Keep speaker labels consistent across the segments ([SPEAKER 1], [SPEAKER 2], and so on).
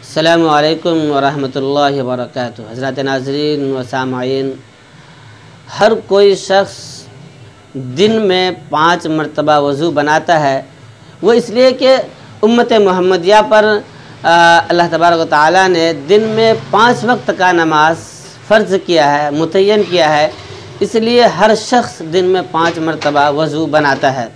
[SPEAKER 1] अस्सलामु अलैकुम वरहमतुल्लाहि वबरकातुहू। हज़रात नाज़रीन व सामाईन, हर कोई शख्स दिन में 5 मरतबा वज़ू बनाता है। वो इसलिए कि उम्मत मुहम्मदिया पर अल्लाह तबारक व तआला ने दिन में 5 वक्त का नमाज फ़र्ज़ किया है, मुतय्यन किया है। इसलिए हर शख्स दिन में 5 मरतबा वज़ू बनाता है।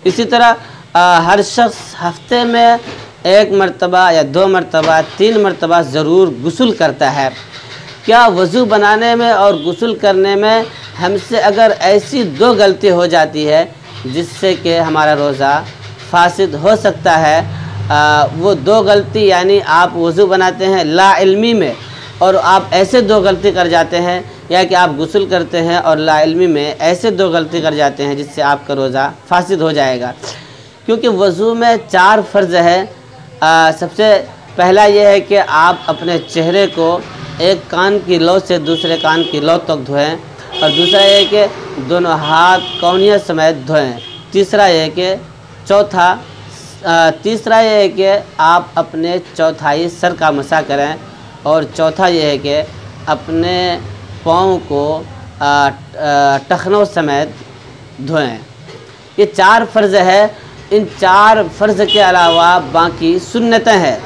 [SPEAKER 1] इसी तरह हर शख्स हफ्ते में 1 मरतबा या 2 मरतबा 3 मरतबा ज़रूर गुस्ल करता है। क्या वज़ू बनाने में और गुस्ल करने में हमसे अगर ऐसी 2 गलती हो जाती है जिससे कि हमारा रोज़ा फासिद हो सकता है, वो 2 गलती यानी आप वज़ू बनाते हैं लाइल्मी में और आप ऐसे 2 गलती कर जाते हैं, या कि आप गुस्ल करते हैं और लाइल्मी में ऐसे 2 गलती कर जाते हैं जिससे आपका रोज़ा फासिद हो जाएगा। क्योंकि वज़ू में 4 फ़र्ज़ है। सबसे पहला ये है कि आप अपने चेहरे को एक कान की लौ से दूसरे कान की लौ तक धोएं, और दूसरा ये है कि दोनों हाथ कौनिया समेत धोएं। तीसरा ये है कि आप अपने चौथाई सर का मसा करें, और चौथा ये है कि अपने पाँव को टखनों समेत धोएं। ये 4 फ़र्ज़ है। इन 4 फ़र्ज़ के अलावा बाकी सुन्नतें हैं।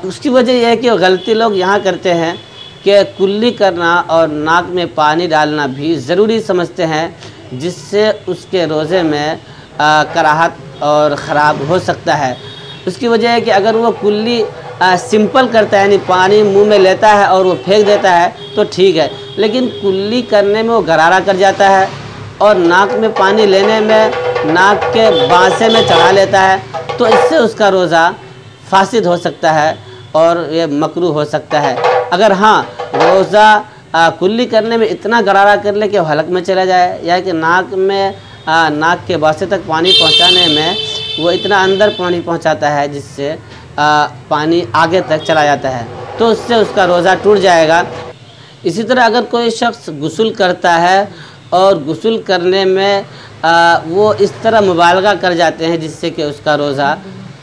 [SPEAKER 1] उसकी वजह यह है कि गलती लोग यहाँ करते हैं कि कुल्ली करना और नाक में पानी डालना भी ज़रूरी समझते हैं, जिससे उसके रोज़े में कराहत और ख़राब हो सकता है। उसकी वजह है कि अगर वो कुल्ली सिंपल करता है, यानी पानी मुंह में लेता है और वो फेंक देता है तो ठीक है, लेकिन कुल्ली करने में वो गरारा कर जाता है और नाक में पानी लेने में नाक के बांसे में चढ़ा लेता है, तो इससे उसका रोज़ा फासिद हो सकता है और ये मकरूह हो सकता है। अगर हाँ, रोज़ा कुल्ली करने में इतना गरारा कर ले कि हलक में चला जाए, या कि नाक के बांसे तक पानी पहुंचाने में वो इतना अंदर पानी पहुंचाता है जिससे पानी आगे तक चला जाता है, तो उससे उसका रोज़ा टूट जाएगा। इसी तरह अगर कोई शख्स गुस्ल करता है और गुस्ल करने में वो इस तरह मुबालगा कर जाते हैं जिससे कि उसका रोज़ा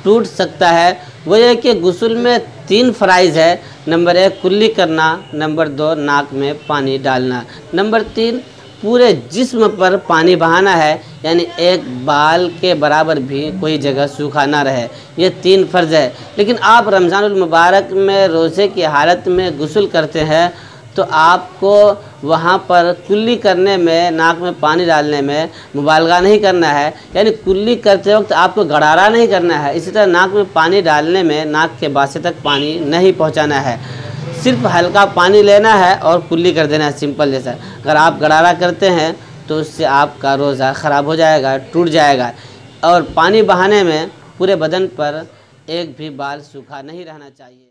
[SPEAKER 1] टूट सकता है, वो ये कि गुस्ल में 3 फ़राइज़ है। नंबर 1 कुल्ली करना, नंबर 2 नाक में पानी डालना, नंबर 3 पूरे जिस्म पर पानी बहाना है, यानी एक बाल के बराबर भी कोई जगह सूखा ना रहे। ये 3 फ़र्ज़ है। लेकिन आप रमज़ानुल मुबारक में रोज़े की हालत में गुस्ल करते हैं तो आपको वहाँ पर कुल्ली करने में, नाक में पानी डालने में मुबालगा नहीं करना है, यानी कुल्ली करते वक्त आपको गड़ारा नहीं करना है। इसी तरह नाक में पानी डालने में नाक के बासे तक पानी नहीं पहुँचाना है, सिर्फ हल्का पानी लेना है और कुल्ली कर देना है, सिंपल जैसा। अगर आप गड़ारा करते हैं तो उससे आपका रोज़ा ख़राब हो जाएगा, टूट जाएगा। और पानी बहाने में पूरे बदन पर एक भी बाल सूखा नहीं रहना चाहिए।